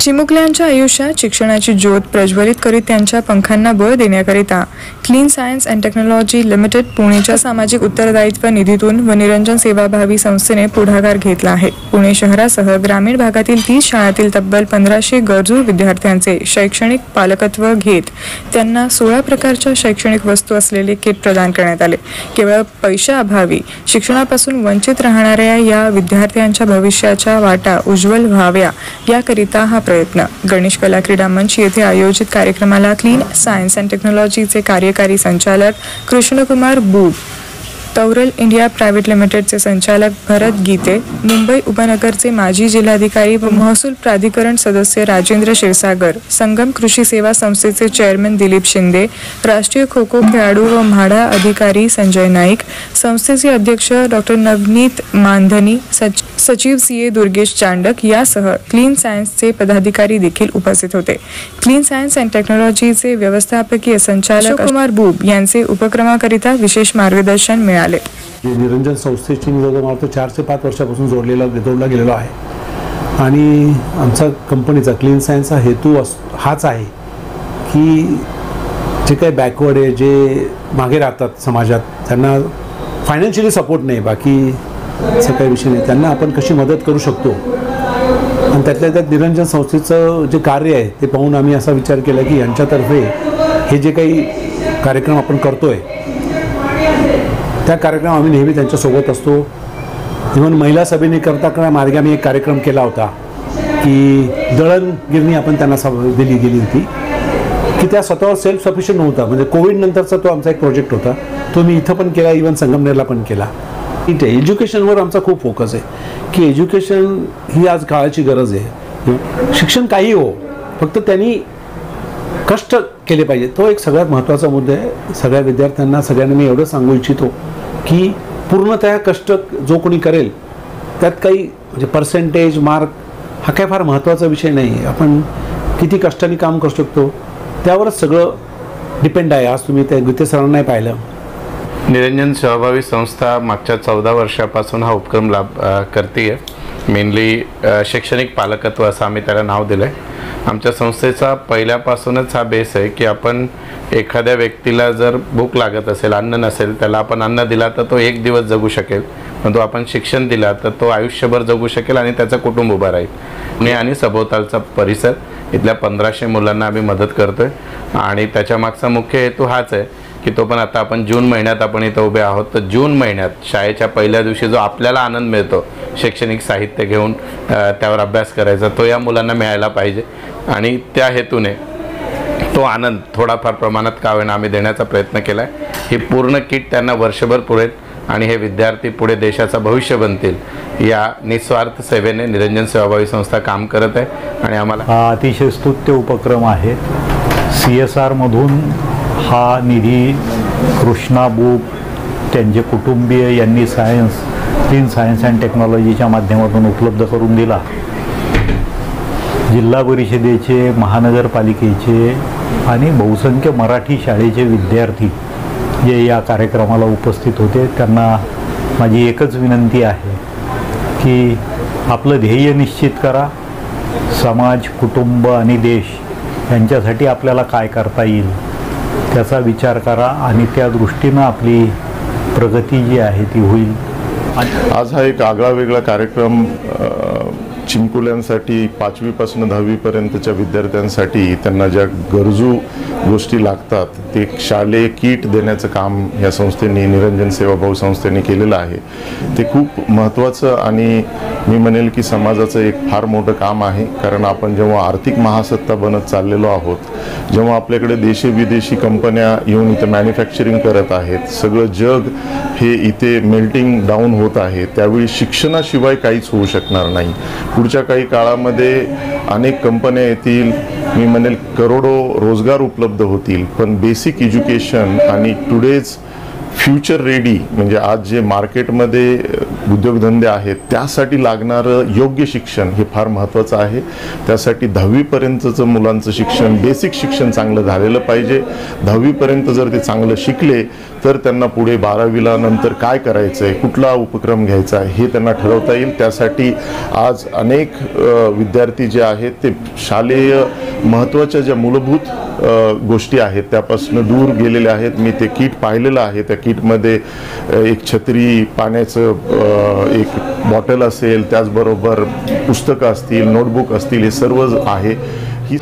चिमुकल्यांच्या आयुष्यात शिक्षणाची ज्योत प्रज्वलित करीत त्यांच्या पंखांना बळ देण्याकरिता clean science and technology limited पुणेच्या सामाजिक उत्तरदायित्व निधीतून व निरंजन सेवाभावी संस्थेने पुढाकार घेतला आहे. पुणे शहरासह ग्रामीण भागातील 30 शाळांतील तब्बल 1500 गरजू विद्यार्थ्यांचे शैक्षणिक पालकत्व घेत त्यांना 16 प्रकारच्या शैक्षणिक वस्तू असलेले किट प्रदान करण्यात आले. केवळ पैशाअभावी शिक्षणापासून वंचित राहणाऱ्या या विद्यार्थ्यांच्या भविष्याच्या वाटा उज्ज्वल व्हाव्या याकरिता हा प्रयत्न. गणेश कला क्रीडा मंच येथे आयोजित कार्यक्रमाला क्लीन सायन्स अँड टेक्नॉलॉजीचे कार्यकारी संचालक Krishnakumar boob, Toral India private लिमिटेडचे संचालक भरत गीते, मुंबई उपनगरचे माजी जिल्हाधिकारी व महसूल प्राधिकरण सदस्य राजेंद्र क्षीरसागर, संगम कृषी सेवा संस्थेचे चेअरमन दिलीप शिंदे, राष्ट्रीय खो खो खेळाडू व म्हाडा अधिकारी संजय नाईक, संस्थेचे अध्यक्ष डॉक्टर नवनीत मानधनी, सचिव सीए दुर्गेश चांडक यासह क्लीन सायन्सचे पदाधिकारी देखील उपस्थित होते. क्लीन सायन्स अँड टेक्नॉलॉजीचे व्यवस्थापकीय संचालक कुमार बूब यांचे उपक्रमाकरिता विशेष मार्गदर्शन मिळाले. निरंजन संस्थेची जवळजवळ 4 ते 5 वर्षापासून जोडला गेलेला आहे आणि आमचा कंपनीचा क्लीन सायन्सचा हेतू हाच आहे की जे काही बॅकवर्ड आहे, जे मागे राहतात समाजात, त्यांना फायनान्शियली सपोर्ट नाही, बाकी असं काही विषय नाही, त्यांना आपण कशी मदत करू शकतो. आणि त्यातल्या त्यात निरंजन संस्थेचं जे कार्य आहे ते पाहून आम्ही असा विचार केला की यांच्यातर्फे हे जे काही कार्यक्रम आपण करतोय त्या कार्यक्रम आम्ही नेहमी त्यांच्यासोबत असतो. इव्हन महिला सभेने करता मार्गे आम्ही एक कार्यक्रम केला होता की दळणगिरणी आपण त्यांना दिली गेली होती की त्या स्वतःवर सेल्फ सफिशियंट नव्हता. म्हणजे कोविड नंतरचा तो आमचा एक प्रोजेक्ट होता, तो मी इथं पण केला, इव्हन संगमनेरला पण केला. इथे एज्युकेशनवर आमचा खूप फोकस आहे की एज्युकेशन ही आज काळाची गरज आहे. शिक्षण काही हो, फक्त त्यांनी कष्ट केले पाहिजे, तो एक सगळ्यात महत्त्वाचा मुद्दा आहे. सगळ्या विद्यार्थ्यांना, सगळ्यांना मी एवढं सांगू इच्छितो की पूर्णतः कष्ट जो कोणी करेल त्यात काही म्हणजे पर्सेंटेज मार्क हा काय फार महत्त्वाचा विषय नाही. आपण किती कष्टाने काम करू शकतो त्यावरच सगळं डिपेंड आहे. आज तुम्ही त्या गीते सरांना नाही पाहिलं. निरंजन सेवाभावी संस्था मागच्या 14 वर्षापासून हा उपक्रम करते आहे. मेनली शैक्षणिक पालकत्व असं आम्ही त्याला नाव दिलं आहे. आमच्या संस्थेचा पहिल्यापासूनच हा बेस आहे की आपण एखाद्या व्यक्तीला जर भूक लागत असेल, अन्न नसेल, त्याला आपण अन्न दिला तर तो 1 दिवस जगू शकेल, पण तो आपण शिक्षण दिला तर तो आयुष्यभर जगू शकेल आणि त्याचं कुटुंब उभं राहील. पुणे आणि सभोवतालचा परिसर इथल्या 1500 मुलांना आम्ही मदत करतोय आणि त्याच्या मागचा मुख्य हेतू हाच आहे की तो पण आता आपण जून महिन्यात आपण इथं उभे आहोत, तर जून महिन्यात शाळेच्या पहिल्या दिवशी जो आपल्याला आनंद मिळतो शैक्षणिक साहित्य घेऊन त्यावर अभ्यास करायचा, तो या मुलांना मिळायला पाहिजे आणि त्या हेतूने तो आनंद थोडाफार प्रमाणात का होईना आम्ही देण्याचा प्रयत्न केला आहे. ही पूर्ण किट त्यांना वर्षभर पुरेल आणि हे विद्यार्थी पुढे देशाचं भविष्य बनतील या निस्वार्थ सेवेने निरंजन सेवाभावी संस्था काम करत आहे आणि आम्हाला हा अतिशय स्तुत्य उपक्रम आहे. CSR मधून हा निधी कृष्णा बूब त्यांचे कुटुंबीय यांनी क्लीन सायन्स अँड टेक्नॉलॉजीच्या माध्यमातून उपलब्ध करून दिला. जिल्हा परिषदेचे, महानगरपालिकेचे आणि बहुसंख्य मराठी शाळेचे विद्यार्थी जे या कार्यक्रमाला उपस्थित होते त्यांना माझी एकच विनंती आहे की आपलं ध्येय निश्चित करा. समाज, कुटुंब आणि देश यांच्यासाठी आपल्याला काय करता येईल त्याचा विचार करा आणि त्या दृष्टीनं आपली प्रगती जी आहे ती होईल. आज हा एक आगळा वेगळा कार्यक्रम चिमुकल्यांसाठी 5वी पासून 10वी पर्यंतच्या विद्यार्थ्यांसाठी त्यांना ज्या गरजू गोष्टी लागतात ते शालेय किट देण्याचं काम या संस्थेने, निरंजन सेवाभावी संस्थेने केलेलं आहे. ते खूप महत्त्वाचं आणि मी म्हणेल की समाजाचं एक फार मोठं काम आहे. कारण आपण जेव्हा आर्थिक महासत्ता बनत चाललेलो आहोत, जेव्हा आपल्याकडे देशी विदेशी कंपन्या येऊन इथं मॅन्युफॅक्चरिंग करत आहेत, सगळं जग हे इथे मेल्टिंग डाऊन होत आहे, त्यावेळी शिक्षणाशिवाय काहीच होऊ शकणार नाही. पुढच्या काही काळामध्ये अनेक कंपन्या येतील, मी म्हणेल करोडो रोजगार उपलब्ध होतील, पण बेसिक एज्युकेशन आणि टुडेज फ्युचर रेडी, म्हणजे आज जे मार्केटमध्ये उद्योगधंदे आहेत त्यासाठी लागणारं योग्य शिक्षण हे फार महत्त्वाचं आहे. त्यासाठी 10वीपर्यंतचं मुलांचं शिक्षण, बेसिक शिक्षण चांगलं झालेलं पाहिजे. 10वीपर्यंत जर ते चांगलं शिकले तर त्यांना पुढे 12वीला नंतर काय करायचं आहे, कुठला उपक्रम घ्यायचा आहे हे त्यांना ठरवता येईल. त्यासाठी आज अनेक विद्यार्थी जे आहेत ते शालेय महत्त्वाच्या ज्या मूलभूत गोष्टी आहेत त्यापासून दूर गेलेले आहेत. मी ते किट पाहिलेलं आहे. त्या किटमध्ये एक छत्री, पाण्याचं एक बॉटल असेल, त्याचबरोबर पुस्तकं असतील, नोटबुक असतील, हे सर्व आहे. ही